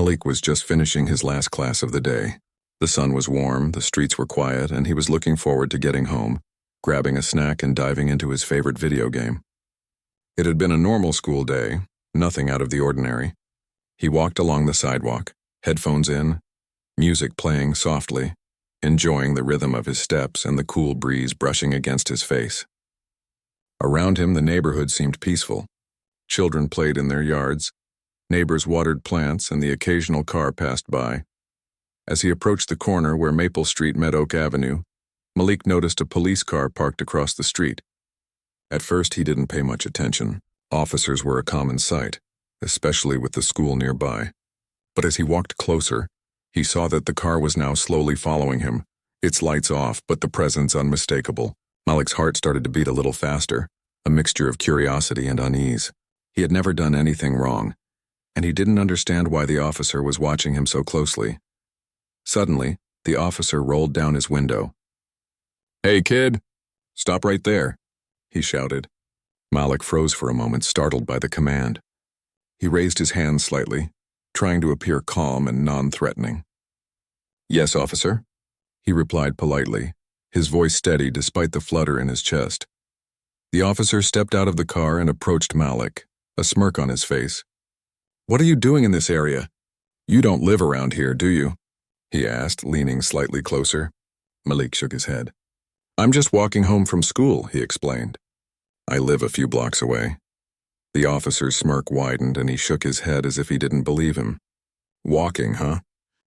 Malik was just finishing his last class of the day. The sun was warm, the streets were quiet, and he was looking forward to getting home, grabbing a snack and diving into his favorite video game. It had been a normal school day, nothing out of the ordinary. He walked along the sidewalk, headphones in, music playing softly, enjoying the rhythm of his steps and the cool breeze brushing against his face. Around him, the neighborhood seemed peaceful. Children played in their yards, neighbors watered plants, and the occasional car passed by. As he approached the corner where Maple Street met Oak Avenue, Malik noticed a police car parked across the street. At first, he didn't pay much attention. Officers were a common sight, especially with the school nearby. But as he walked closer, he saw that the car was now slowly following him, its lights off, but the presence unmistakable. Malik's heart started to beat a little faster, a mixture of curiosity and unease. He had never done anything wrong, and he didn't understand why the officer was watching him so closely. Suddenly, the officer rolled down his window. "Hey, kid, stop right there," he shouted. Malik froze for a moment, startled by the command. He raised his hands slightly, trying to appear calm and non-threatening. "Yes, officer," he replied politely, his voice steady despite the flutter in his chest. The officer stepped out of the car and approached Malik, a smirk on his face. "What are you doing in this area? You don't live around here, do you?" he asked, leaning slightly closer. Malik shook his head. "I'm just walking home from school," he explained. "I live a few blocks away." The officer's smirk widened and he shook his head as if he didn't believe him. "Walking, huh?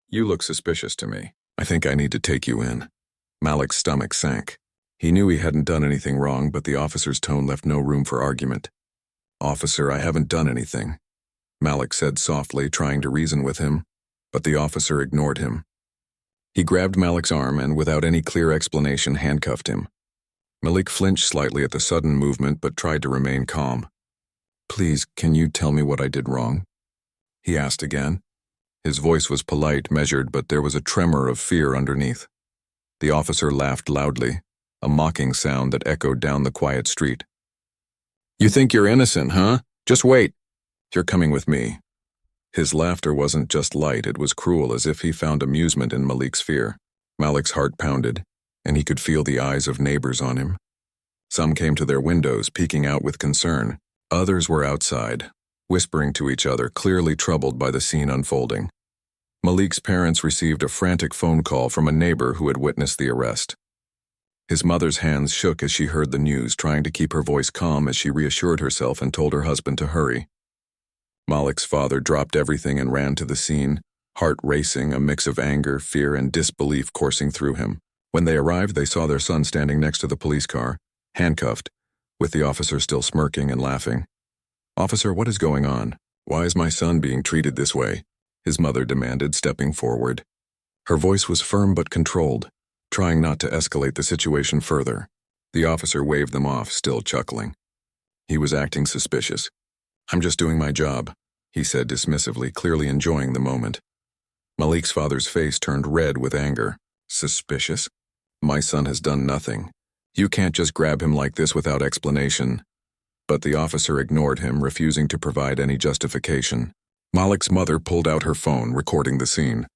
You look suspicious to me. I think I need to take you in." Malik's stomach sank. He knew he hadn't done anything wrong, but the officer's tone left no room for argument. "Officer, I haven't done anything," Malik said softly, trying to reason with him, but the officer ignored him. He grabbed Malik's arm and, without any clear explanation, handcuffed him. Malik flinched slightly at the sudden movement but tried to remain calm. "Please, can you tell me what I did wrong?" he asked again. His voice was polite, measured, but there was a tremor of fear underneath. The officer laughed loudly, a mocking sound that echoed down the quiet street. "You think you're innocent, huh? Just wait. You're coming with me." His laughter wasn't just light, it was cruel, as if he found amusement in Malik's fear. Malik's heart pounded, and he could feel the eyes of neighbors on him. Some came to their windows, peeking out with concern. Others were outside, whispering to each other, clearly troubled by the scene unfolding. Malik's parents received a frantic phone call from a neighbor who had witnessed the arrest. His mother's hands shook as she heard the news, trying to keep her voice calm as she reassured herself and told her husband to hurry. Malik's father dropped everything and ran to the scene, heart racing, a mix of anger, fear, and disbelief coursing through him. When they arrived, they saw their son standing next to the police car, handcuffed, with the officer still smirking and laughing. "Officer, what is going on? Why is my son being treated this way?" his mother demanded, stepping forward. Her voice was firm but controlled, trying not to escalate the situation further. The officer waved them off, still chuckling. He was acting suspicious. "I'm just doing my job," he said dismissively, clearly enjoying the moment. Malik's father's face turned red with anger. "Suspicious? My son has done nothing. You can't just grab him like this without explanation." But the officer ignored him, refusing to provide any justification. Malik's mother pulled out her phone, recording the scene.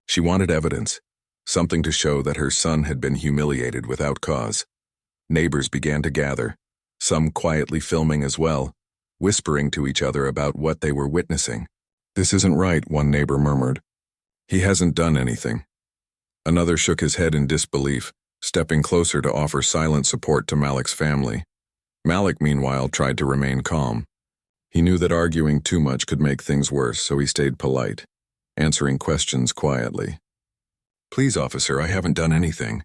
She wanted evidence, something to show that her son had been humiliated without cause. Neighbors began to gather, some quietly filming as well, whispering to each other about what they were witnessing. "This isn't right," one neighbor murmured. "He hasn't done anything." Another shook his head in disbelief, stepping closer to offer silent support to Malik's family. Malik, meanwhile, tried to remain calm. He knew that arguing too much could make things worse, so he stayed polite, answering questions quietly. "Please, officer, I haven't done anything.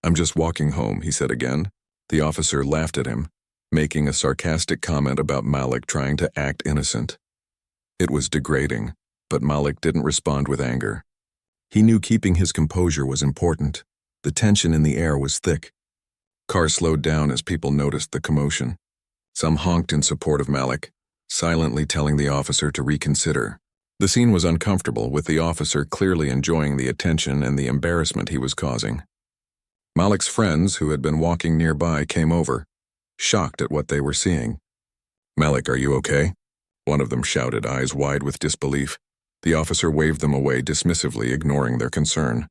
I'm just walking home," he said again. The officer laughed at him, making a sarcastic comment about Malik trying to act innocent. It was degrading, but Malik didn't respond with anger. He knew keeping his composure was important. The tension in the air was thick. Cars slowed down as people noticed the commotion. Some honked in support of Malik, silently telling the officer to reconsider. The scene was uncomfortable, with the officer clearly enjoying the attention and the embarrassment he was causing. Malik's friends, who had been walking nearby, came over, shocked at what they were seeing. "Malik, are you okay?" one of them shouted, eyes wide with disbelief. The officer waved them away dismissively, ignoring their concern.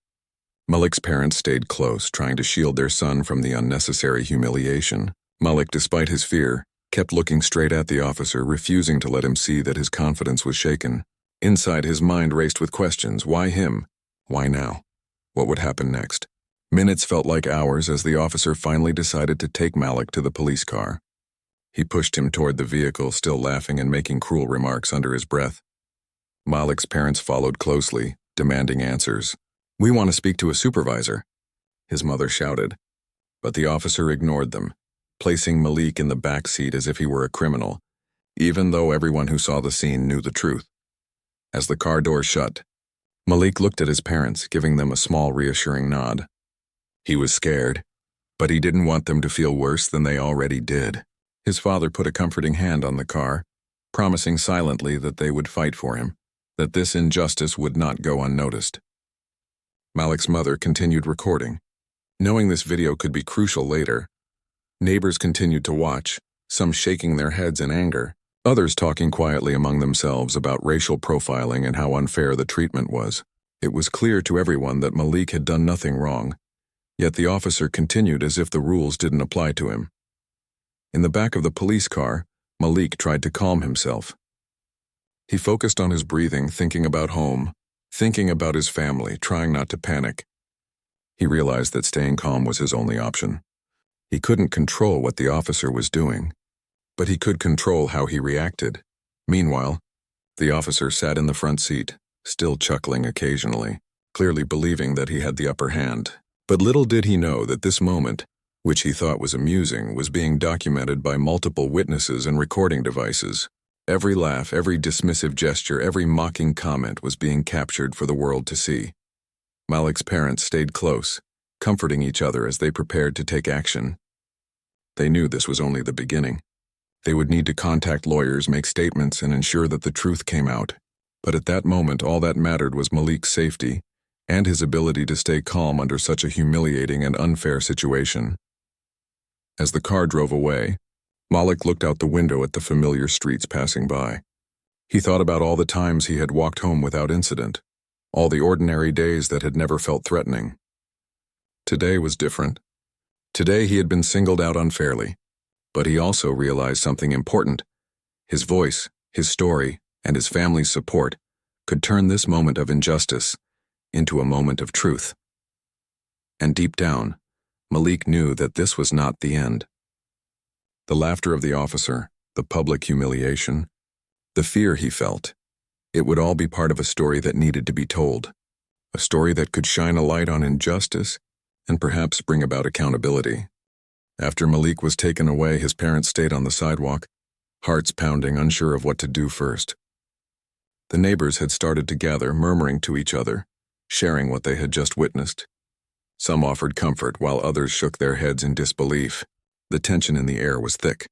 Malik's parents stayed close, trying to shield their son from the unnecessary humiliation. Malik, despite his fear, kept looking straight at the officer, refusing to let him see that his confidence was shaken. Inside, his mind raced with questions. Why him? Why now? What would happen next? Minutes felt like hours as the officer finally decided to take Malik to the police car. He pushed him toward the vehicle, still laughing and making cruel remarks under his breath. Malik's parents followed closely, demanding answers. "We want to speak to a supervisor," his mother shouted. But the officer ignored them, placing Malik in the back seat as if he were a criminal, even though everyone who saw the scene knew the truth. As the car door shut, Malik looked at his parents, giving them a small, reassuring nod. He was scared, but he didn't want them to feel worse than they already did. His father put a comforting hand on the car, promising silently that they would fight for him, that this injustice would not go unnoticed. Malik's mother continued recording. Knowing this video could be crucial later, neighbors continued to watch, some shaking their heads in anger, others talking quietly among themselves about racial profiling and how unfair the treatment was. It was clear to everyone that Malik had done nothing wrong, yet the officer continued as if the rules didn't apply to him. In the back of the police car, Malik tried to calm himself. He focused on his breathing, thinking about home, thinking about his family, trying not to panic. He realized that staying calm was his only option. He couldn't control what the officer was doing, but he could control how he reacted. Meanwhile, the officer sat in the front seat, still chuckling occasionally, clearly believing that he had the upper hand. But little did he know that this moment, which he thought was amusing, was being documented by multiple witnesses and recording devices. Every laugh, every dismissive gesture, every mocking comment was being captured for the world to see. Malik's parents stayed close, comforting each other as they prepared to take action. They knew this was only the beginning. They would need to contact lawyers, make statements, and ensure that the truth came out. But at that moment, all that mattered was Malik's safety and his ability to stay calm under such a humiliating and unfair situation. As the car drove away, Malik looked out the window at the familiar streets passing by. He thought about all the times he had walked home without incident, all the ordinary days that had never felt threatening. Today was different. Today he had been singled out unfairly, but he also realized something important. His voice, his story, and his family's support could turn this moment of injustice into a moment of truth. And deep down, Malik knew that this was not the end. The laughter of the officer, the public humiliation, the fear he felt, it would all be part of a story that needed to be told, a story that could shine a light on injustice and perhaps bring about accountability. After Malik was taken away, his parents stayed on the sidewalk, hearts pounding, unsure of what to do first. The neighbors had started to gather, murmuring to each other, sharing what they had just witnessed. Some offered comfort, while others shook their heads in disbelief. The tension in the air was thick.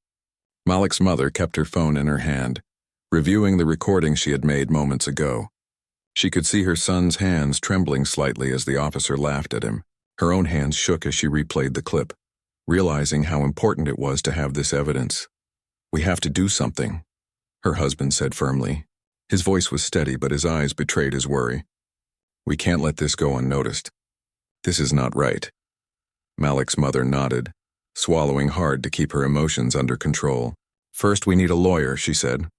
Malik's mother kept her phone in her hand, reviewing the recording she had made moments ago. She could see her son's hands trembling slightly as the officer laughed at him. Her own hands shook as she replayed the clip, realizing how important it was to have this evidence. "We have to do something," her husband said firmly. His voice was steady, but his eyes betrayed his worry. "We can't let this go unnoticed. This is not right." Malik's mother nodded, swallowing hard to keep her emotions under control. "First, we need a lawyer," she said.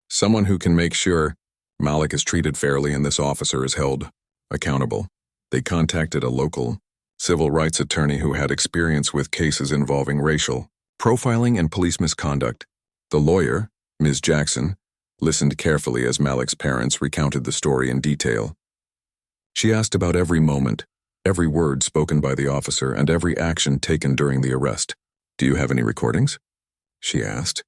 "Someone who can make sure Malik is treated fairly and this officer is held accountable." They contacted a local civil rights attorney who had experience with cases involving racial profiling and police misconduct. The lawyer, Ms. Jackson, listened carefully as Malik's parents recounted the story in detail. She asked about every moment, every word spoken by the officer, and every action taken during the arrest. "Do you have any recordings?" she asked.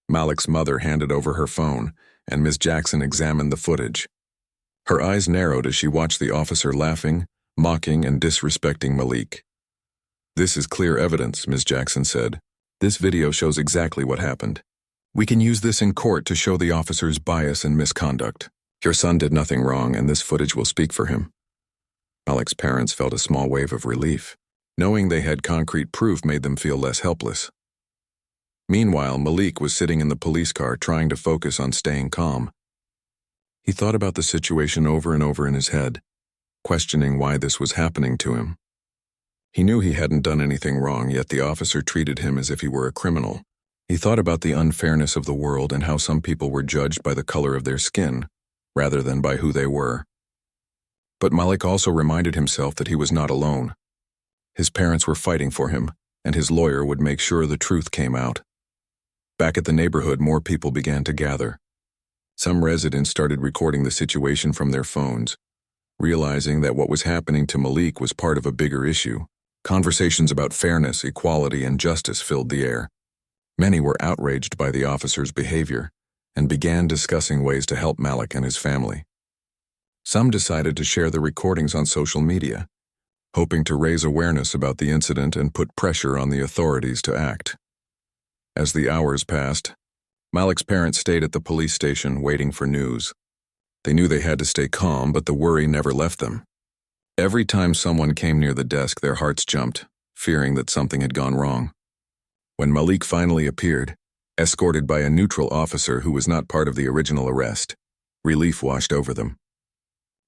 Malik's mother handed over her phone, and Ms. Jackson examined the footage. Her eyes narrowed as she watched the officer laughing, mocking, and disrespecting Malik. "This is clear evidence," Ms. Jackson said. "This video shows exactly what happened. We can use this in court to show the officer's bias and misconduct. Your son did nothing wrong, and this footage will speak for him." Malik's parents felt a small wave of relief. Knowing they had concrete proof made them feel less helpless. Meanwhile, Malik was sitting in the police car trying to focus on staying calm. He thought about the situation over and over in his head, questioning why this was happening to him. He knew he hadn't done anything wrong, yet the officer treated him as if he were a criminal. He thought about the unfairness of the world and how some people were judged by the color of their skin, rather than by who they were. But Malik also reminded himself that he was not alone. His parents were fighting for him, and his lawyer would make sure the truth came out. Back at the neighborhood, more people began to gather. Some residents started recording the situation from their phones, realizing that what was happening to Malik was part of a bigger issue. Conversations about fairness, equality, and justice filled the air. Many were outraged by the officer's behavior and began discussing ways to help Malik and his family. Some decided to share the recordings on social media, hoping to raise awareness about the incident and put pressure on the authorities to act. As the hours passed, Malik's parents stayed at the police station waiting for news. They knew they had to stay calm, but the worry never left them. Every time someone came near the desk, their hearts jumped, fearing that something had gone wrong. When Malik finally appeared, escorted by a neutral officer who was not part of the original arrest, relief washed over them.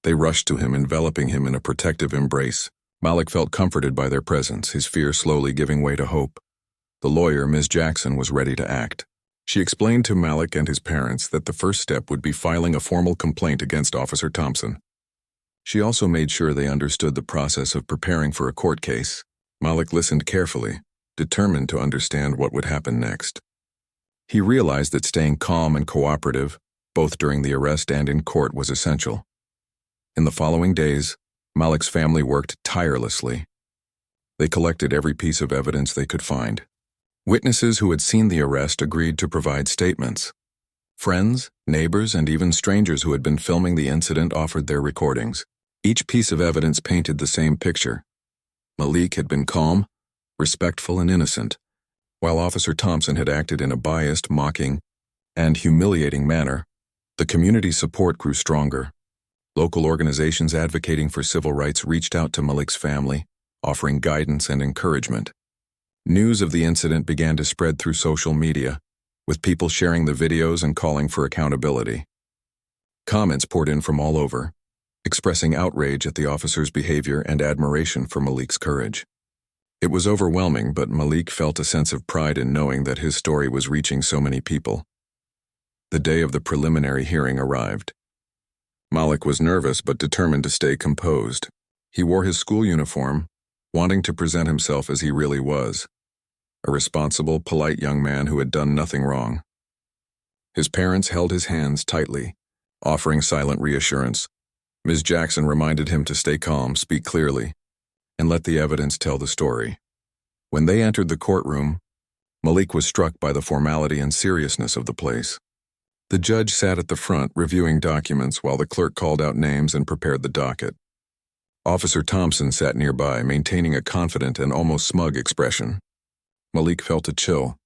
They rushed to him, enveloping him in a protective embrace. Malik felt comforted by their presence, his fear slowly giving way to hope. The lawyer, Ms. Jackson, was ready to act. She explained to Malik and his parents that the first step would be filing a formal complaint against Officer Thompson. She also made sure they understood the process of preparing for a court case. Malik listened carefully, determined to understand what would happen next. He realized that staying calm and cooperative, both during the arrest and in court, was essential. In the following days, Malik's family worked tirelessly. They collected every piece of evidence they could find. Witnesses who had seen the arrest agreed to provide statements. Friends, neighbors, and even strangers who had been filming the incident offered their recordings. Each piece of evidence painted the same picture. Malik had been calm, respectful, and innocent, while Officer Thompson had acted in a biased, mocking, and humiliating manner. The community's support grew stronger. Local organizations advocating for civil rights reached out to Malik's family, offering guidance and encouragement. News of the incident began to spread through social media, with people sharing the videos and calling for accountability. Comments poured in from all over, expressing outrage at the officer's behavior and admiration for Malik's courage. It was overwhelming, but Malik felt a sense of pride in knowing that his story was reaching so many people. The day of the preliminary hearing arrived. Malik was nervous but determined to stay composed. He wore his school uniform, wanting to present himself as he really was, a responsible, polite young man who had done nothing wrong. His parents held his hands tightly, offering silent reassurance. Ms. Jackson reminded him to stay calm, speak clearly, and let the evidence tell the story. When they entered the courtroom, Malik was struck by the formality and seriousness of the place. The judge sat at the front, reviewing documents while the clerk called out names and prepared the docket. Officer Thompson sat nearby, maintaining a confident and almost smug expression. Malik felt a chill,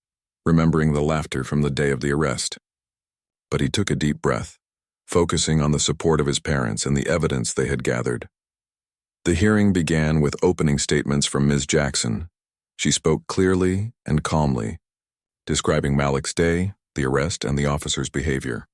remembering the laughter from the day of the arrest. But he took a deep breath, focusing on the support of his parents and the evidence they had gathered. The hearing began with opening statements from Ms. Jackson. She spoke clearly and calmly, describing Malik's day, the arrest, and the officer's behavior.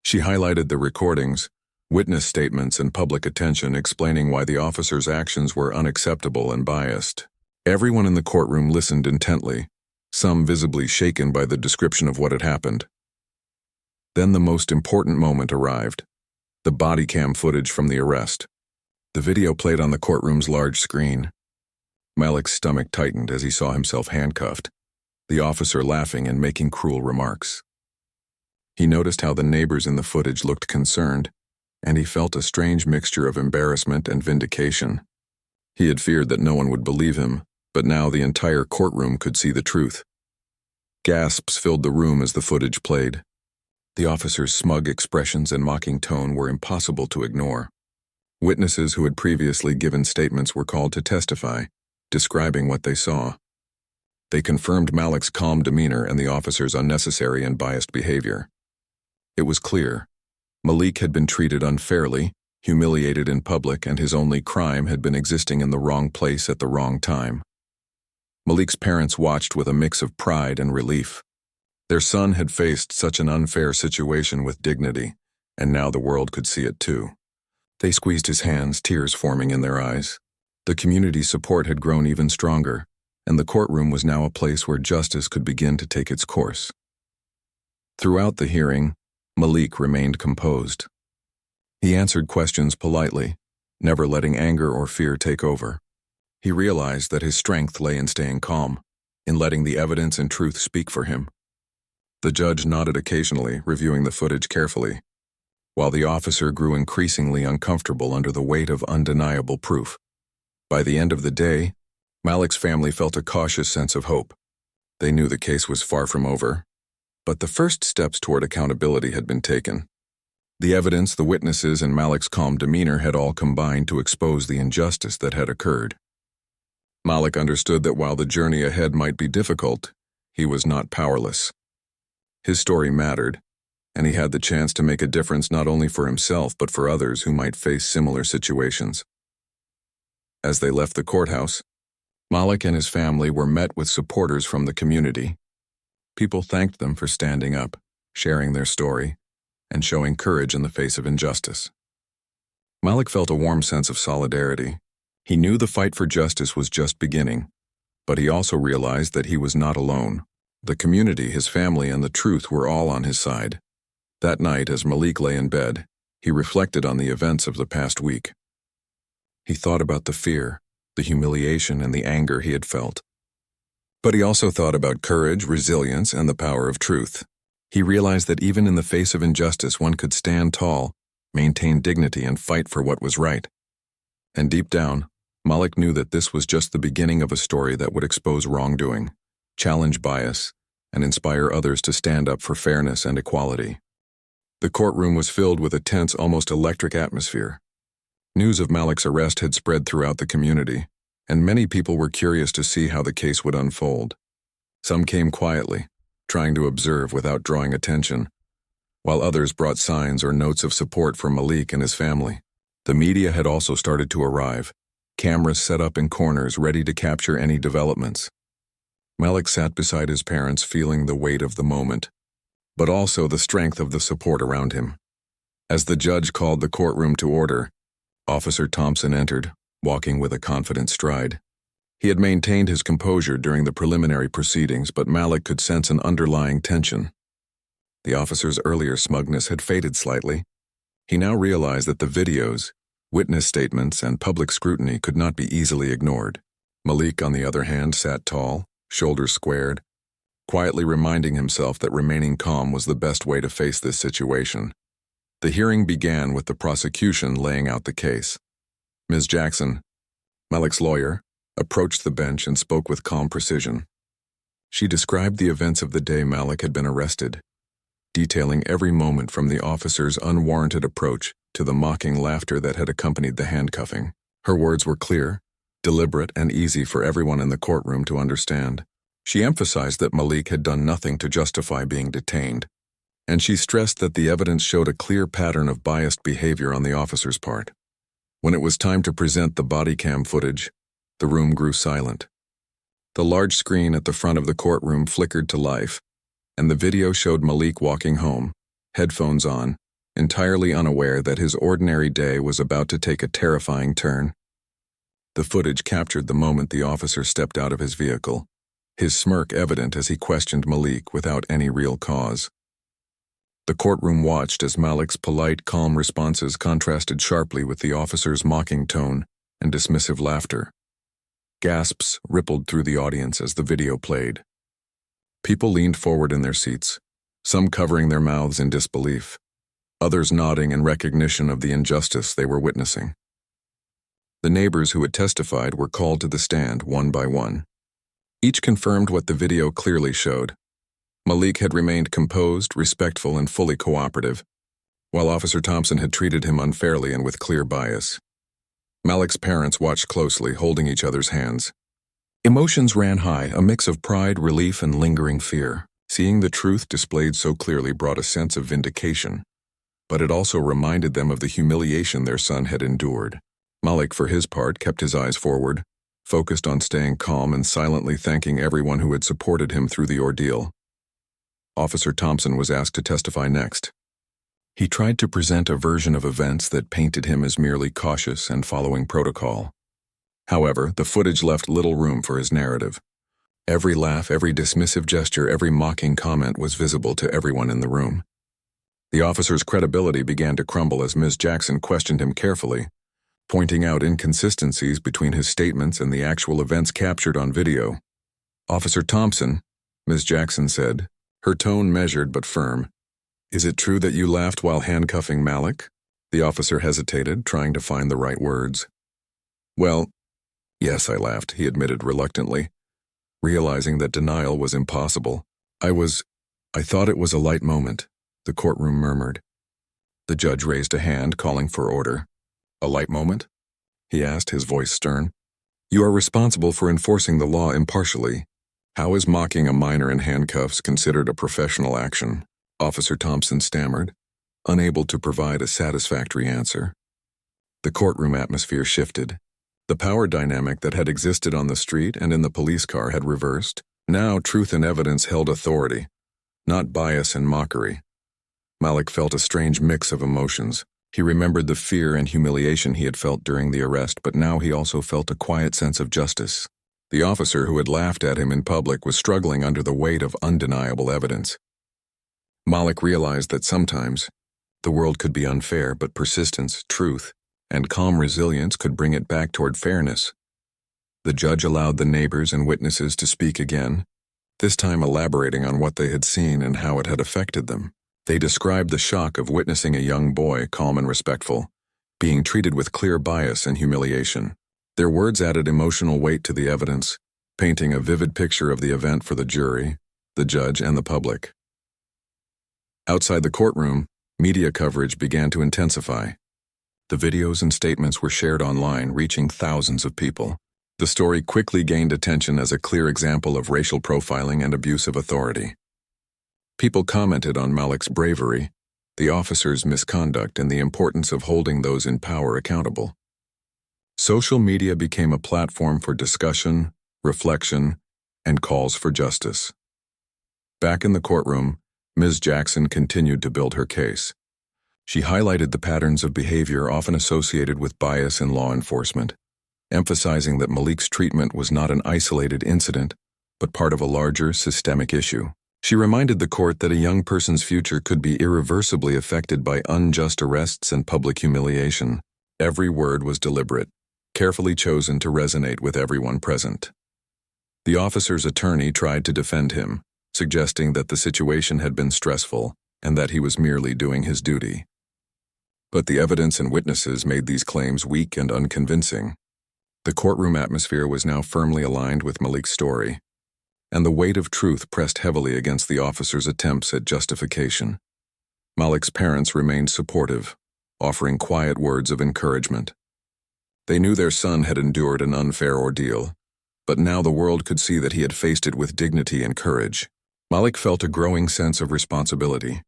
She highlighted the recordings, witness statements, and public attention, explaining why the officer's actions were unacceptable and biased. Everyone in the courtroom listened intently, some visibly shaken by the description of what had happened. Then the most important moment arrived, the body cam footage from the arrest. The video played on the courtroom's large screen. Malik's stomach tightened as he saw himself handcuffed, the officer laughing and making cruel remarks. He noticed how the neighbors in the footage looked concerned, and he felt a strange mixture of embarrassment and vindication. He had feared that no one would believe him, but now the entire courtroom could see the truth. Gasps filled the room as the footage played. The officer's smug expressions and mocking tone were impossible to ignore. Witnesses who had previously given statements were called to testify, describing what they saw. They confirmed Malik's calm demeanor and the officer's unnecessary and biased behavior. It was clear. Malik had been treated unfairly, humiliated in public, and his only crime had been existing in the wrong place at the wrong time. Malik's parents watched with a mix of pride and relief. Their son had faced such an unfair situation with dignity, and now the world could see it too. They squeezed his hands, tears forming in their eyes. The community's support had grown even stronger, and the courtroom was now a place where justice could begin to take its course. Throughout the hearing, Malik remained composed. He answered questions politely, never letting anger or fear take over. He realized that his strength lay in staying calm, in letting the evidence and truth speak for him. The judge nodded occasionally, reviewing the footage carefully, while the officer grew increasingly uncomfortable under the weight of undeniable proof. By the end of the day, Malik's family felt a cautious sense of hope. They knew the case was far from over, but the first steps toward accountability had been taken. The evidence, the witnesses, and Malik's calm demeanor had all combined to expose the injustice that had occurred. Malik understood that while the journey ahead might be difficult, he was not powerless. His story mattered, and he had the chance to make a difference not only for himself but for others who might face similar situations. As they left the courthouse, Malik and his family were met with supporters from the community. People thanked them for standing up, sharing their story, and showing courage in the face of injustice. Malik felt a warm sense of solidarity. He knew the fight for justice was just beginning, but he also realized that he was not alone. The community, his family, and the truth were all on his side. That night, as Malik lay in bed, he reflected on the events of the past week. He thought about the fear, the humiliation, and the anger he had felt. But he also thought about courage, resilience, and the power of truth. He realized that even in the face of injustice, one could stand tall, maintain dignity, and fight for what was right. And deep down, Malik knew that this was just the beginning of a story that would expose wrongdoing, challenge bias, and inspire others to stand up for fairness and equality. The courtroom was filled with a tense, almost electric atmosphere. News of Malik's arrest had spread throughout the community, and many people were curious to see how the case would unfold. Some came quietly, trying to observe without drawing attention, while others brought signs or notes of support for Malik and his family. The media had also started to arrive, cameras set up in corners ready to capture any developments. Malik sat beside his parents, feeling the weight of the moment, but also the strength of the support around him. As the judge called the courtroom to order, Officer Thompson entered, walking with a confident stride. He had maintained his composure during the preliminary proceedings, but Malik could sense an underlying tension. The officer's earlier smugness had faded slightly. He now realized that the videos, witness statements, and public scrutiny could not be easily ignored. Malik, on the other hand, sat tall, shoulders squared, quietly reminding himself that remaining calm was the best way to face this situation. The hearing began with the prosecution laying out the case. Ms. Jackson, Malik's lawyer, approached the bench and spoke with calm precision. She described the events of the day Malik had been arrested, detailing every moment from the officer's unwarranted approach to the mocking laughter that had accompanied the handcuffing. Her words were clear, deliberate, and easy for everyone in the courtroom to understand. She emphasized that Malik had done nothing to justify being detained, and she stressed that the evidence showed a clear pattern of biased behavior on the officer's part. When it was time to present the body cam footage, the room grew silent. The large screen at the front of the courtroom flickered to life, and the video showed Malik walking home, headphones on, entirely unaware that his ordinary day was about to take a terrifying turn. The footage captured the moment the officer stepped out of his vehicle, his smirk evident as he questioned Malik without any real cause. The courtroom watched as Malik's polite, calm responses contrasted sharply with the officer's mocking tone and dismissive laughter. Gasps rippled through the audience as the video played. People leaned forward in their seats, some covering their mouths in disbelief, others nodding in recognition of the injustice they were witnessing. The neighbors who had testified were called to the stand one by one. Each confirmed what the video clearly showed. Malik had remained composed, respectful, and fully cooperative, while Officer Thompson had treated him unfairly and with clear bias. Malik's parents watched closely, holding each other's hands. Emotions ran high, a mix of pride, relief, and lingering fear. Seeing the truth displayed so clearly brought a sense of vindication, but it also reminded them of the humiliation their son had endured. Malik, for his part, kept his eyes forward, focused on staying calm and silently thanking everyone who had supported him through the ordeal. Officer Thompson was asked to testify next. He tried to present a version of events that painted him as merely cautious and following protocol. However, the footage left little room for his narrative. Every laugh, every dismissive gesture, every mocking comment was visible to everyone in the room. The officer's credibility began to crumble as Ms. Jackson questioned him carefully, pointing out inconsistencies between his statements and the actual events captured on video. "Officer Thompson," Ms. Jackson said, her tone measured but firm, "is it true that you laughed while handcuffing Malik?" The officer hesitated, trying to find the right words. "Well, yes, I laughed," he admitted reluctantly, realizing that denial was impossible. I thought it was a light moment," the courtroom murmured. The judge raised a hand, calling for order. "A light moment?" he asked, his voice stern. "You are responsible for enforcing the law impartially. How is mocking a minor in handcuffs considered a professional action?" Officer Thompson stammered, unable to provide a satisfactory answer. The courtroom atmosphere shifted. The power dynamic that had existed on the street and in the police car had reversed. Now truth and evidence held authority, not bias and mockery. Malik felt a strange mix of emotions. He remembered the fear and humiliation he had felt during the arrest, but now he also felt a quiet sense of justice. The officer who had laughed at him in public was struggling under the weight of undeniable evidence. Malik realized that sometimes the world could be unfair, but persistence, truth, and calm resilience could bring it back toward fairness. The judge allowed the neighbors and witnesses to speak again, this time elaborating on what they had seen and how it had affected them. They described the shock of witnessing a young boy, calm and respectful, being treated with clear bias and humiliation. Their words added emotional weight to the evidence, painting a vivid picture of the event for the jury, the judge, and the public. Outside the courtroom, media coverage began to intensify. The videos and statements were shared online, reaching thousands of people. The story quickly gained attention as a clear example of racial profiling and abuse of authority. People commented on Malik's bravery, the officer's misconduct, and the importance of holding those in power accountable. Social media became a platform for discussion, reflection, and calls for justice. Back in the courtroom, Ms. Jackson continued to build her case. She highlighted the patterns of behavior often associated with bias in law enforcement, emphasizing that Malik's treatment was not an isolated incident, but part of a larger systemic issue. She reminded the court that a young person's future could be irreversibly affected by unjust arrests and public humiliation. Every word was deliberate, carefully chosen to resonate with everyone present. The officer's attorney tried to defend him, suggesting that the situation had been stressful and that he was merely doing his duty. But the evidence and witnesses made these claims weak and unconvincing. The courtroom atmosphere was now firmly aligned with Malik's story, and the weight of truth pressed heavily against the officer's attempts at justification. Malik's parents remained supportive, offering quiet words of encouragement. They knew their son had endured an unfair ordeal, but now the world could see that he had faced it with dignity and courage. Malik felt a growing sense of responsibility.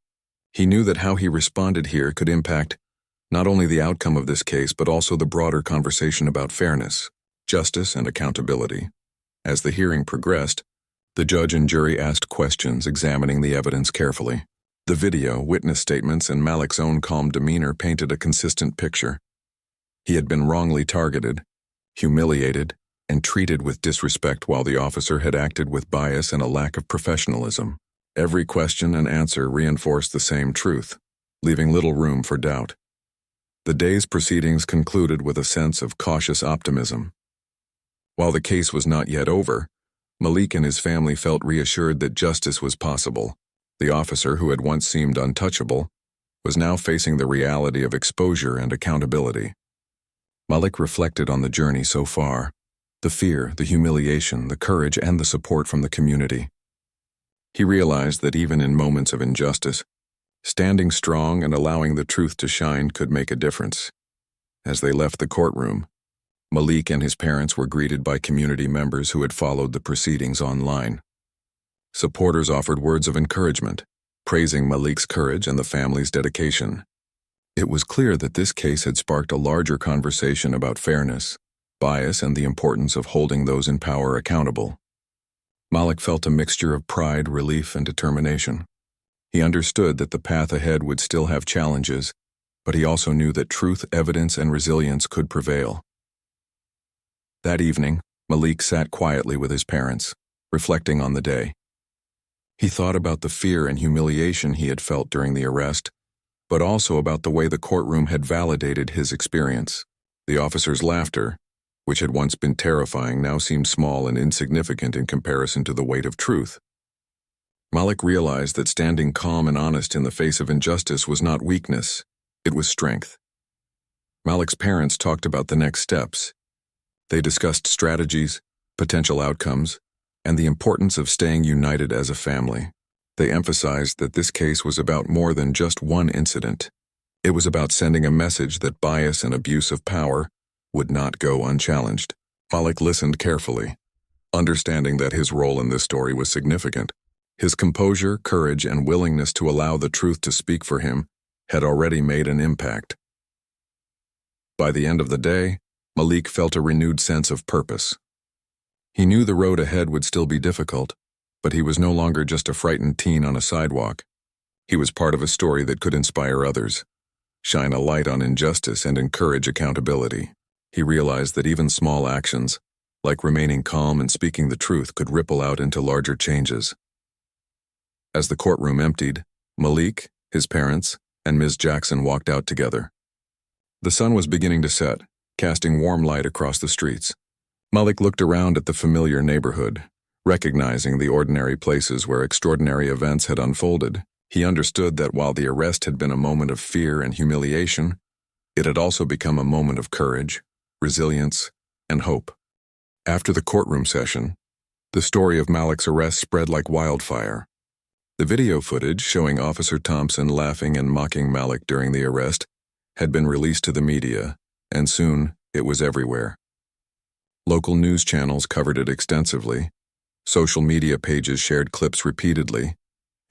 He knew that how he responded here could impact not only the outcome of this case, but also the broader conversation about fairness, justice, and accountability. As the hearing progressed, the judge and jury asked questions, examining the evidence carefully. The video, witness statements, and Malik's own calm demeanor painted a consistent picture. He had been wrongly targeted, humiliated, and treated with disrespect, while the officer had acted with bias and a lack of professionalism. Every question and answer reinforced the same truth, leaving little room for doubt. The day's proceedings concluded with a sense of cautious optimism. While the case was not yet over, Malik and his family felt reassured that justice was possible. The officer, who had once seemed untouchable, was now facing the reality of exposure and accountability. Malik reflected on the journey so far, the fear, the humiliation, the courage, and the support from the community. He realized that even in moments of injustice, standing strong and allowing the truth to shine could make a difference. As they left the courtroom, Malik and his parents were greeted by community members who had followed the proceedings online. Supporters offered words of encouragement, praising Malik's courage and the family's dedication. It was clear that this case had sparked a larger conversation about fairness, bias, and the importance of holding those in power accountable. Malik felt a mixture of pride, relief, and determination. He understood that the path ahead would still have challenges, but he also knew that truth, evidence, and resilience could prevail. That evening, Malik sat quietly with his parents, reflecting on the day. He thought about the fear and humiliation he had felt during the arrest, but also about the way the courtroom had validated his experience. The officer's laughter, which had once been terrifying, now seemed small and insignificant in comparison to the weight of truth. Malik realized that standing calm and honest in the face of injustice was not weakness, it was strength. Malik's parents talked about the next steps. They discussed strategies, potential outcomes, and the importance of staying united as a family. They emphasized that this case was about more than just one incident. It was about sending a message that bias and abuse of power would not go unchallenged. Malik listened carefully, understanding that his role in this story was significant. His composure, courage, and willingness to allow the truth to speak for him had already made an impact. By the end of the day, Malik felt a renewed sense of purpose. He knew the road ahead would still be difficult, but he was no longer just a frightened teen on a sidewalk. He was part of a story that could inspire others, shine a light on injustice, and encourage accountability. He realized that even small actions, like remaining calm and speaking the truth, could ripple out into larger changes. As the courtroom emptied, Malik, his parents, and Ms. Jackson walked out together. The sun was beginning to set, casting warm light across the streets. Malik looked around at the familiar neighborhood, recognizing the ordinary places where extraordinary events had unfolded. He understood that while the arrest had been a moment of fear and humiliation, it had also become a moment of courage, resilience, and hope. After the courtroom session, the story of Malik's arrest spread like wildfire. The video footage showing Officer Thompson laughing and mocking Malik during the arrest had been released to the media, and soon it was everywhere. Local news channels covered it extensively, social media pages shared clips repeatedly,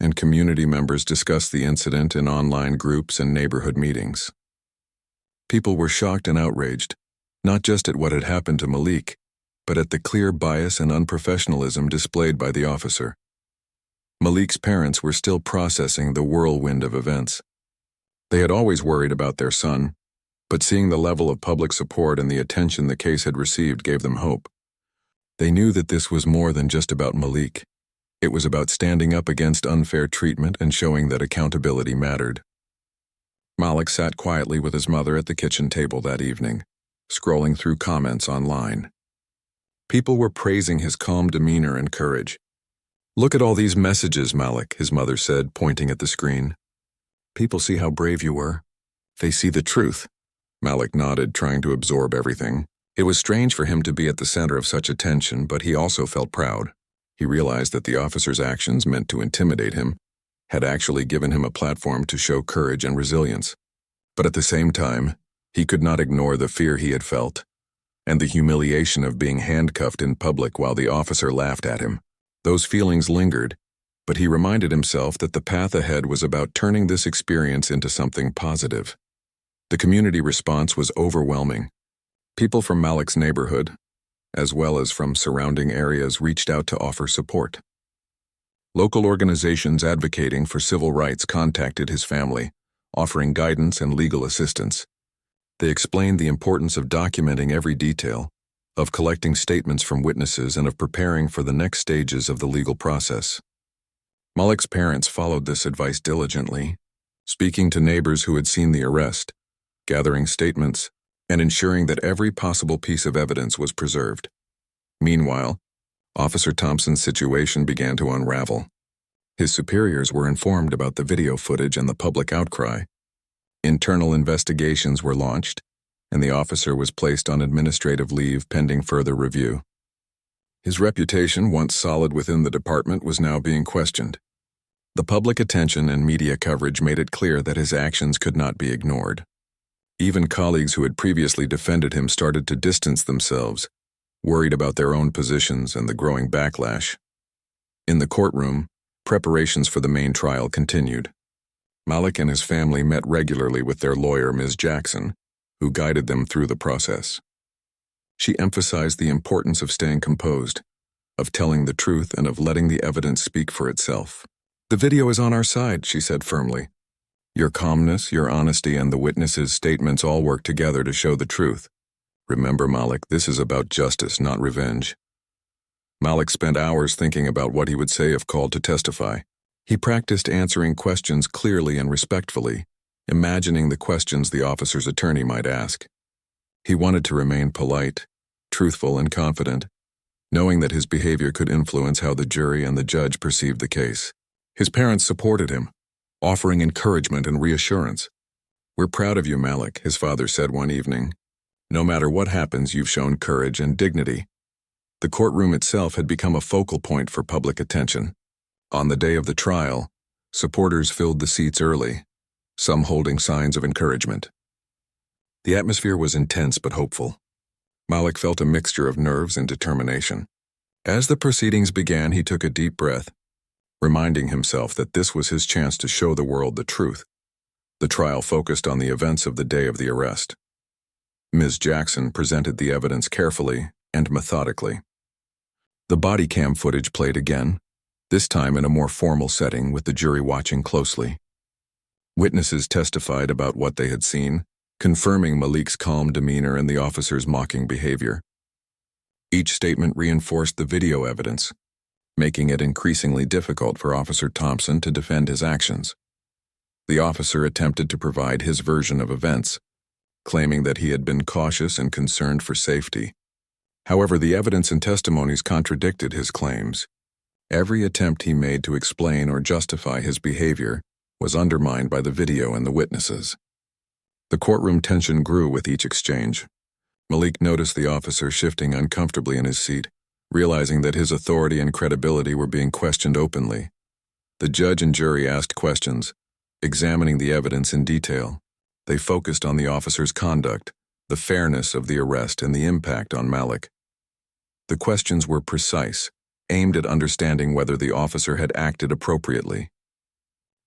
and community members discussed the incident in online groups and neighborhood meetings. People were shocked and outraged, not just at what had happened to Malik, but at the clear bias and unprofessionalism displayed by the officer. Malik's parents were still processing the whirlwind of events. They had always worried about their son, but seeing the level of public support and the attention the case had received gave them hope. They knew that this was more than just about Malik. It was about standing up against unfair treatment and showing that accountability mattered. Malik sat quietly with his mother at the kitchen table that evening, scrolling through comments online. People were praising his calm demeanor and courage. "Look at all these messages, Malik," his mother said, pointing at the screen. "People see how brave you were. They see the truth." Malik nodded, trying to absorb everything. It was strange for him to be at the center of such attention, but he also felt proud. He realized that the officer's actions, meant to intimidate him, had actually given him a platform to show courage and resilience. But at the same time, he could not ignore the fear he had felt, and the humiliation of being handcuffed in public while the officer laughed at him. Those feelings lingered, but he reminded himself that the path ahead was about turning this experience into something positive. The community response was overwhelming. People from Malik's neighborhood, as well as from surrounding areas, reached out to offer support. Local organizations advocating for civil rights contacted his family, offering guidance and legal assistance. They explained the importance of documenting every detail, of collecting statements from witnesses, and of preparing for the next stages of the legal process. Malik's parents followed this advice diligently, speaking to neighbors who had seen the arrest, gathering statements, and ensuring that every possible piece of evidence was preserved. Meanwhile, Officer Thompson's situation began to unravel. His superiors were informed about the video footage and the public outcry. Internal investigations were launched, and the officer was placed on administrative leave pending further review. His reputation, once solid within the department, was now being questioned. The public attention and media coverage made it clear that his actions could not be ignored. Even colleagues who had previously defended him started to distance themselves, worried about their own positions and the growing backlash. In the courtroom, preparations for the main trial continued. Malik and his family met regularly with their lawyer, Ms. Jackson, who guided them through the process. She emphasized the importance of staying composed, of telling the truth, and of letting the evidence speak for itself. "The video is on our side," she said firmly. "Your calmness, your honesty, and the witnesses' statements all work together to show the truth. Remember, Malik, this is about justice, not revenge." Malik spent hours thinking about what he would say if called to testify. He practiced answering questions clearly and respectfully, imagining the questions the officer's attorney might ask. He wanted to remain polite, truthful, and confident, knowing that his behavior could influence how the jury and the judge perceived the case. His parents supported him, offering encouragement and reassurance. "We're proud of you, Malik," his father said one evening. "No matter what happens, you've shown courage and dignity." The courtroom itself had become a focal point for public attention. On the day of the trial, supporters filled the seats early, some holding signs of encouragement. The atmosphere was intense but hopeful. Malik felt a mixture of nerves and determination. As the proceedings began, he took a deep breath, reminding himself that this was his chance to show the world the truth. The trial focused on the events of the day of the arrest. Ms. Jackson presented the evidence carefully and methodically. The body cam footage played again, this time in a more formal setting with the jury watching closely. Witnesses testified about what they had seen, confirming Malik's calm demeanor and the officer's mocking behavior. Each statement reinforced the video evidence, making it increasingly difficult for Officer Thompson to defend his actions. The officer attempted to provide his version of events, claiming that he had been cautious and concerned for safety. However, the evidence and testimonies contradicted his claims. Every attempt he made to explain or justify his behavior was undermined by the video and the witnesses. The courtroom tension grew with each exchange. Malik noticed the officer shifting uncomfortably in his seat, realizing that his authority and credibility were being questioned openly. The judge and jury asked questions, examining the evidence in detail. They focused on the officer's conduct, the fairness of the arrest, and the impact on Malik. The questions were precise, aimed at understanding whether the officer had acted appropriately.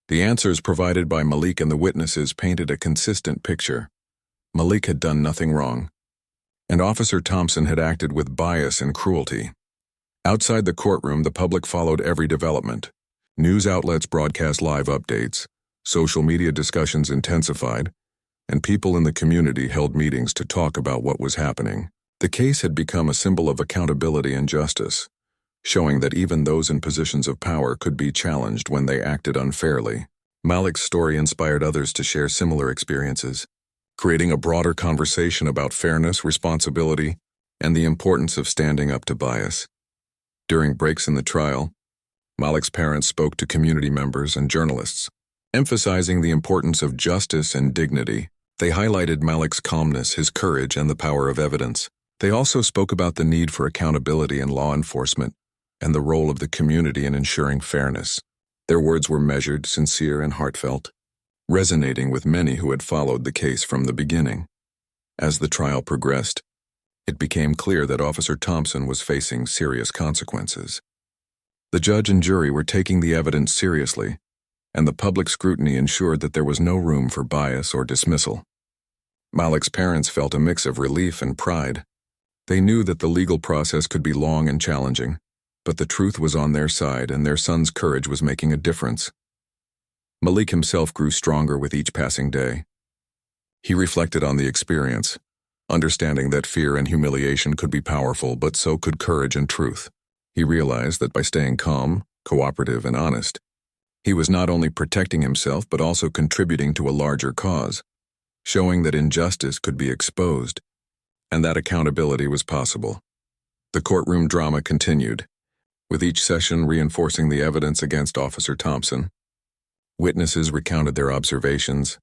The answers provided by Malik and the witnesses painted a consistent picture. Malik had done nothing wrong, and Officer Thompson had acted with bias and cruelty. Outside the courtroom, the public followed every development. News outlets broadcast live updates, social media discussions intensified, and people in the community held meetings to talk about what was happening. The case had become a symbol of accountability and justice, showing that even those in positions of power could be challenged when they acted unfairly. Malik's story inspired others to share similar experiences, creating a broader conversation about fairness, responsibility, and the importance of standing up to bias. During breaks in the trial, Malik's parents spoke to community members and journalists, emphasizing the importance of justice and dignity. They highlighted Malik's calmness, his courage, and the power of evidence. They also spoke about the need for accountability in law enforcement and the role of the community in ensuring fairness. Their words were measured, sincere, and heartfelt, resonating with many who had followed the case from the beginning. As the trial progressed, it became clear that Officer Thompson was facing serious consequences. The judge and jury were taking the evidence seriously, and the public scrutiny ensured that there was no room for bias or dismissal. Malik's parents felt a mix of relief and pride. They knew that the legal process could be long and challenging, but the truth was on their side and their son's courage was making a difference. Malik himself grew stronger with each passing day. He reflected on the experience, understanding that fear and humiliation could be powerful, but so could courage and truth. He realized that by staying calm, cooperative, and honest, he was not only protecting himself but also contributing to a larger cause, showing that injustice could be exposed and that accountability was possible. The courtroom drama continued, with each session reinforcing the evidence against Officer Thompson. Witnesses recounted their observations,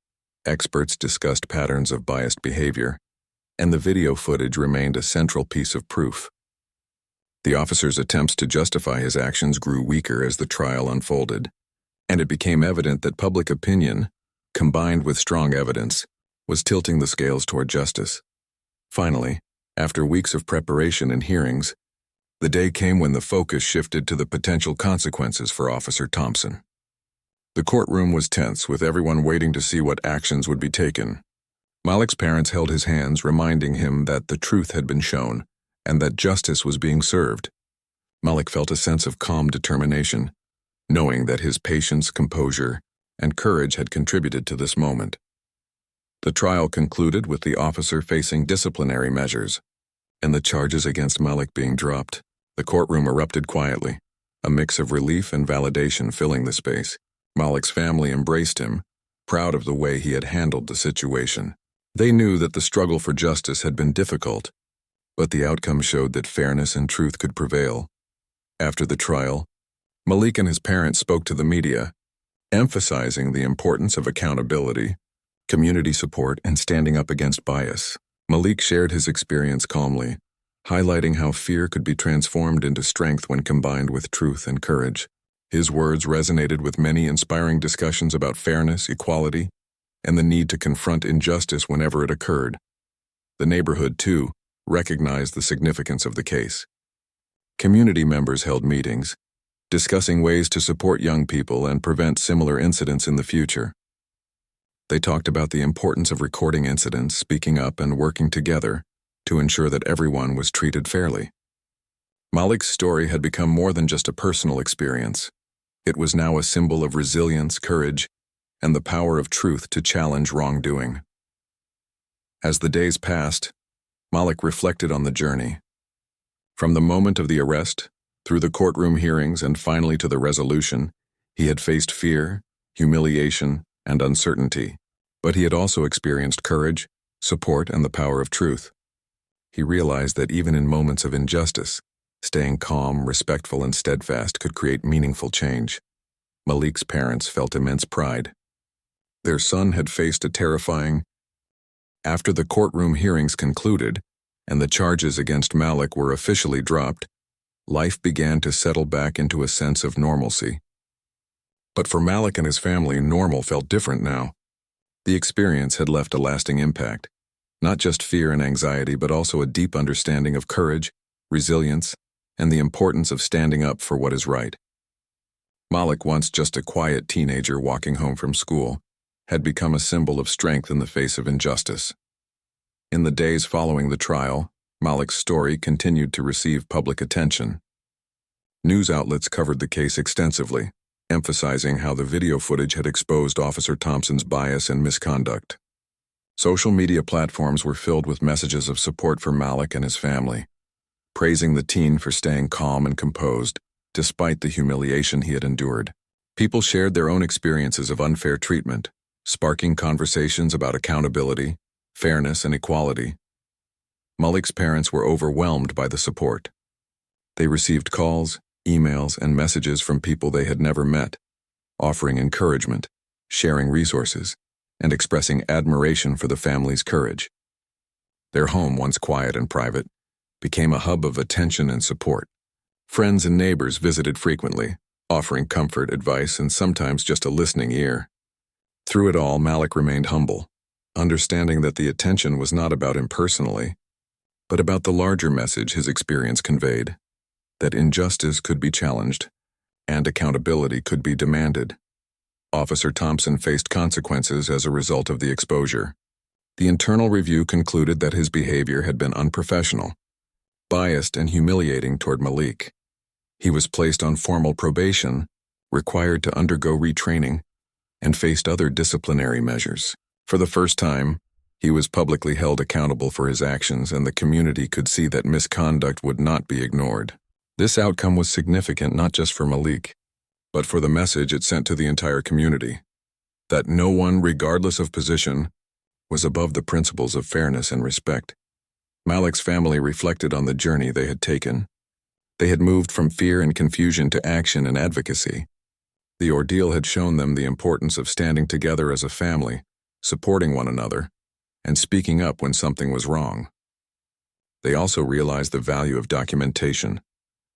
experts discussed patterns of biased behavior, and the video footage remained a central piece of proof. The officer's attempts to justify his actions grew weaker as the trial unfolded, and it became evident that public opinion, combined with strong evidence, was tilting the scales toward justice. Finally, after weeks of preparation and hearings, the day came when the focus shifted to the potential consequences for Officer Thompson. The courtroom was tense, with everyone waiting to see what actions would be taken. Malik's parents held his hands, reminding him that the truth had been shown and that justice was being served. Malik felt a sense of calm determination, knowing that his patience, composure, and courage had contributed to this moment. The trial concluded with the officer facing disciplinary measures and the charges against Malik being dropped. The courtroom erupted quietly, a mix of relief and validation filling the space. Malik's family embraced him, proud of the way he had handled the situation. They knew that the struggle for justice had been difficult, but the outcome showed that fairness and truth could prevail. After the trial, Malik and his parents spoke to the media, emphasizing the importance of accountability, community support, and standing up against bias. Malik shared his experience calmly, highlighting how fear could be transformed into strength when combined with truth and courage. His words resonated with many, inspiring discussions about fairness, equality, and the need to confront injustice whenever it occurred. The neighborhood, too, recognized the significance of the case. Community members held meetings, discussing ways to support young people and prevent similar incidents in the future. They talked about the importance of recording incidents, speaking up, and working together to ensure that everyone was treated fairly. Malik's story had become more than just a personal experience. It was now a symbol of resilience, courage, and the power of truth to challenge wrongdoing. As the days passed, Malik reflected on the journey. From the moment of the arrest, through the courtroom hearings, and finally to the resolution, he had faced fear, humiliation, and uncertainty, but he had also experienced courage, support, and the power of truth. He realized that even in moments of injustice, staying calm, respectful, and steadfast could create meaningful change. Malik's parents felt immense pride. Their son had faced a terrifying. After the courtroom hearings concluded, and the charges against Malik were officially dropped, life began to settle back into a sense of normalcy. But for Malik and his family, normal felt different now. The experience had left a lasting impact, not just fear and anxiety, but also a deep understanding of courage, resilience, and the importance of standing up for what is right. Malik, once just a quiet teenager walking home from school, had become a symbol of strength in the face of injustice. In the days following the trial, Malik's story continued to receive public attention. News outlets covered the case extensively, emphasizing how the video footage had exposed Officer Thompson's bias and misconduct. Social media platforms were filled with messages of support for Malik and his family, praising the teen for staying calm and composed, despite the humiliation he had endured. People shared their own experiences of unfair treatment, sparking conversations about accountability, fairness, and equality. Malik's parents were overwhelmed by the support. They received calls, emails, and messages from people they had never met, offering encouragement, sharing resources, and expressing admiration for the family's courage. Their home, once quiet and private, became a hub of attention and support. Friends and neighbors visited frequently, offering comfort, advice, and sometimes just a listening ear. Through it all, Malik remained humble, understanding that the attention was not about him personally, but about the larger message his experience conveyed, that injustice could be challenged, and accountability could be demanded. Officer Thompson faced consequences as a result of the exposure. The internal review concluded that his behavior had been unprofessional, biased, and humiliating toward Malik. He was placed on formal probation, required to undergo retraining, and faced other disciplinary measures. For the first time, he was publicly held accountable for his actions, and the community could see that misconduct would not be ignored. This outcome was significant not just for Malik, but for the message it sent to the entire community, that no one, regardless of position, was above the principles of fairness and respect. Malik's family reflected on the journey they had taken. They had moved from fear and confusion to action and advocacy. The ordeal had shown them the importance of standing together as a family, supporting one another, and speaking up when something was wrong. They also realized the value of documentation,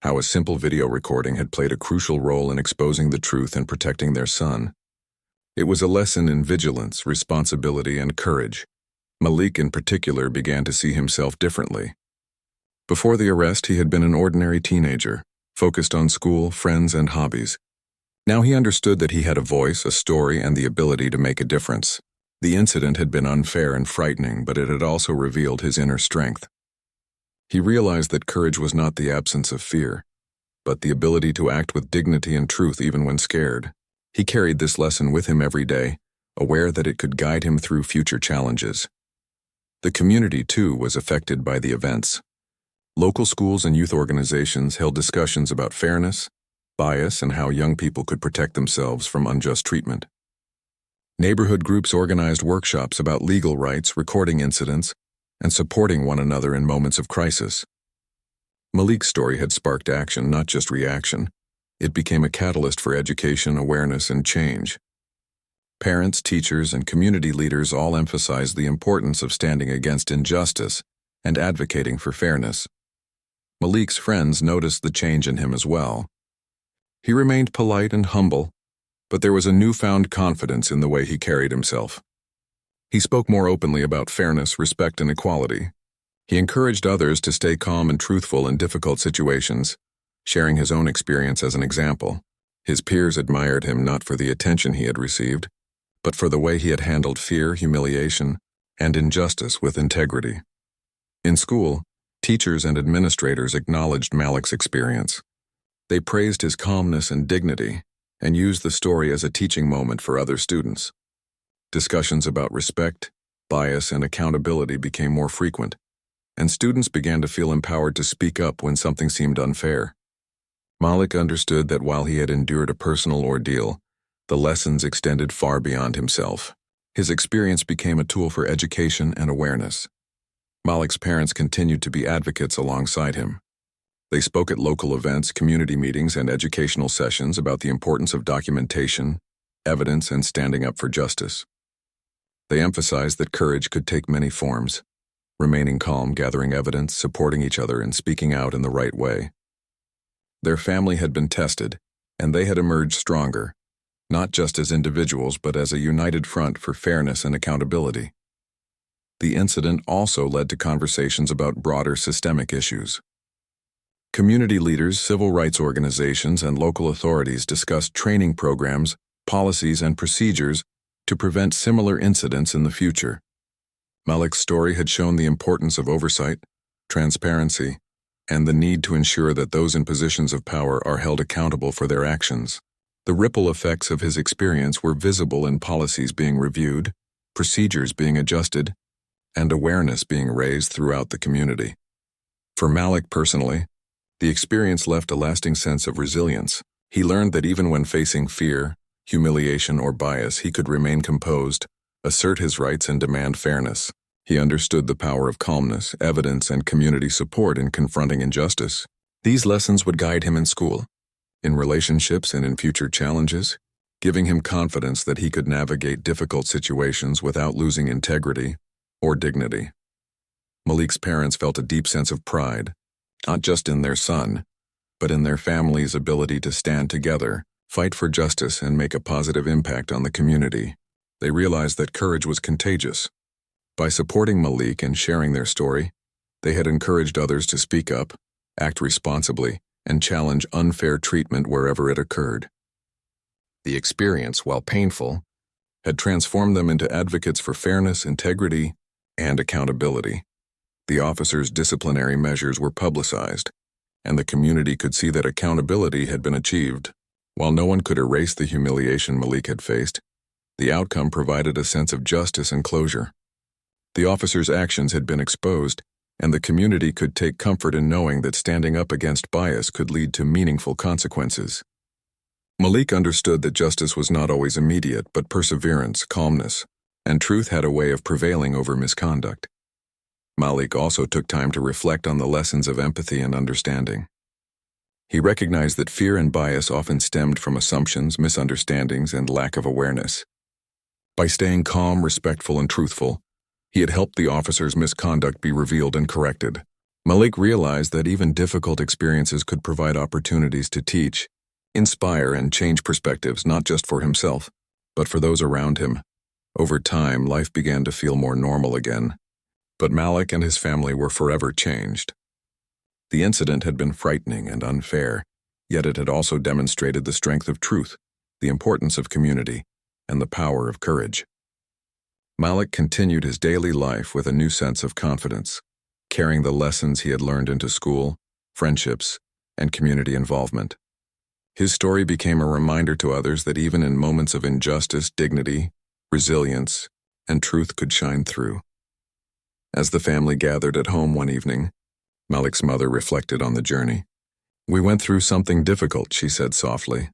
how a simple video recording had played a crucial role in exposing the truth and protecting their son. It was a lesson in vigilance, responsibility, and courage. Malik in particular began to see himself differently. Before the arrest, he had been an ordinary teenager, focused on school, friends, and hobbies. Now he understood that he had a voice, a story, and the ability to make a difference. The incident had been unfair and frightening, but it had also revealed his inner strength. He realized that courage was not the absence of fear, but the ability to act with dignity and truth even when scared. He carried this lesson with him every day, aware that it could guide him through future challenges. The community, too, was affected by the events. Local schools and youth organizations held discussions about fairness, bias, and how young people could protect themselves from unjust treatment. Neighborhood groups organized workshops about legal rights, recording incidents, and supporting one another in moments of crisis. Malik's story had sparked action, not just reaction. It became a catalyst for education, awareness, and change. Parents, teachers, and community leaders all emphasized the importance of standing against injustice and advocating for fairness. Malik's friends noticed the change in him as well. He remained polite and humble, but there was a newfound confidence in the way he carried himself. He spoke more openly about fairness, respect, and equality. He encouraged others to stay calm and truthful in difficult situations, sharing his own experience as an example. His peers admired him not for the attention he had received, but for the way he had handled fear, humiliation, and injustice with integrity. In school, teachers and administrators acknowledged Malik's experience. They praised his calmness and dignity, and used the story as a teaching moment for other students. Discussions about respect, bias, and accountability became more frequent, and students began to feel empowered to speak up when something seemed unfair. Malik understood that while he had endured a personal ordeal, the lessons extended far beyond himself. His experience became a tool for education and awareness. Malik's parents continued to be advocates alongside him. They spoke at local events, community meetings, and educational sessions about the importance of documentation, evidence, and standing up for justice. They emphasized that courage could take many forms: remaining calm, gathering evidence, supporting each other, and speaking out in the right way. Their family had been tested, and they had emerged stronger, not just as individuals but as a united front for fairness and accountability. The incident also led to conversations about broader systemic issues. Community leaders, civil rights organizations, and local authorities discussed training programs, policies, and procedures to prevent similar incidents in the future. Malik's story had shown the importance of oversight, transparency, and the need to ensure that those in positions of power are held accountable for their actions. The ripple effects of his experience were visible in policies being reviewed, procedures being adjusted, and awareness being raised throughout the community. For Malik personally, the experience left a lasting sense of resilience. He learned that even when facing fear, humiliation, or bias, he could remain composed, assert his rights, and demand fairness. He understood the power of calmness, evidence, and community support in confronting injustice. These lessons would guide him in school, in relationships, and in future challenges, giving him confidence that he could navigate difficult situations without losing integrity or dignity. Malik's parents felt a deep sense of pride, not just in their son, but in their family's ability to stand together, fight for justice, and make a positive impact on the community. They realized that courage was contagious. By supporting Malik and sharing their story, they had encouraged others to speak up, act responsibly, and challenge unfair treatment wherever it occurred. The experience, while painful, had transformed them into advocates for fairness, integrity, and accountability. The officers' disciplinary measures were publicized, and the community could see that accountability had been achieved. While no one could erase the humiliation Malik had faced, the outcome provided a sense of justice and closure. The officers' actions had been exposed, and the community could take comfort in knowing that standing up against bias could lead to meaningful consequences. Malik understood that justice was not always immediate, but perseverance, calmness, and truth had a way of prevailing over misconduct. Malik also took time to reflect on the lessons of empathy and understanding. He recognized that fear and bias often stemmed from assumptions, misunderstandings, and lack of awareness. By staying calm, respectful, and truthful, he had helped the officers' misconduct be revealed and corrected. Malik realized that even difficult experiences could provide opportunities to teach, inspire, and change perspectives not just for himself, but for those around him. Over time, life began to feel more normal again, but Malik and his family were forever changed. The incident had been frightening and unfair, yet it had also demonstrated the strength of truth, the importance of community, and the power of courage. Malik continued his daily life with a new sense of confidence, carrying the lessons he had learned into school, friendships, and community involvement. His story became a reminder to others that even in moments of injustice, dignity, resilience, and truth could shine through. As the family gathered at home one evening, Malik's mother reflected on the journey. "We went through something difficult," she said softly.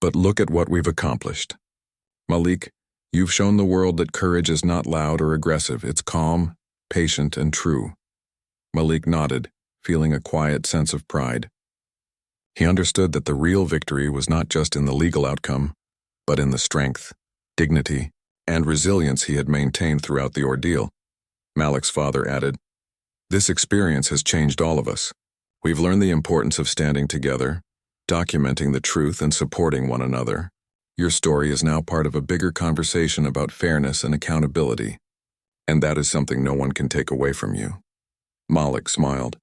"But look at what we've accomplished. Malik, you've shown the world that courage is not loud or aggressive. It's calm, patient, and true." Malik nodded, feeling a quiet sense of pride. He understood that the real victory was not just in the legal outcome, but in the strength, dignity, and resilience he had maintained throughout the ordeal. Malik's father added, "This experience has changed all of us. We've learned the importance of standing together, documenting the truth, and supporting one another. Your story is now part of a bigger conversation about fairness and accountability, and that is something no one can take away from you." Malik smiled,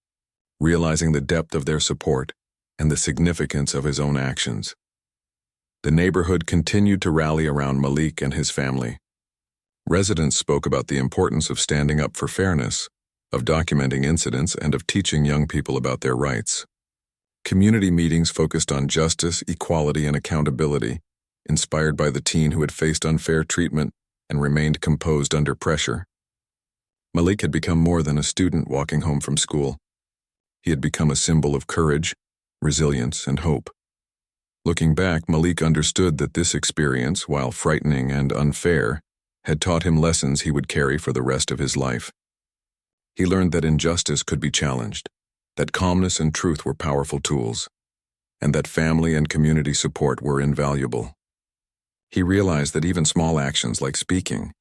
realizing the depth of their support and the significance of his own actions. The neighborhood continued to rally around Malik and his family. Residents spoke about the importance of standing up for fairness, of documenting incidents, and of teaching young people about their rights. Community meetings focused on justice, equality, and accountability, inspired by the teen who had faced unfair treatment and remained composed under pressure. Malik had become more than a student walking home from school. He had become a symbol of courage, resilience, and hope. Looking back, Malik understood that this experience, while frightening and unfair, had taught him lessons he would carry for the rest of his life. He learned that injustice could be challenged, that calmness and truth were powerful tools, and that family and community support were invaluable. He realized that even small actions like speaking,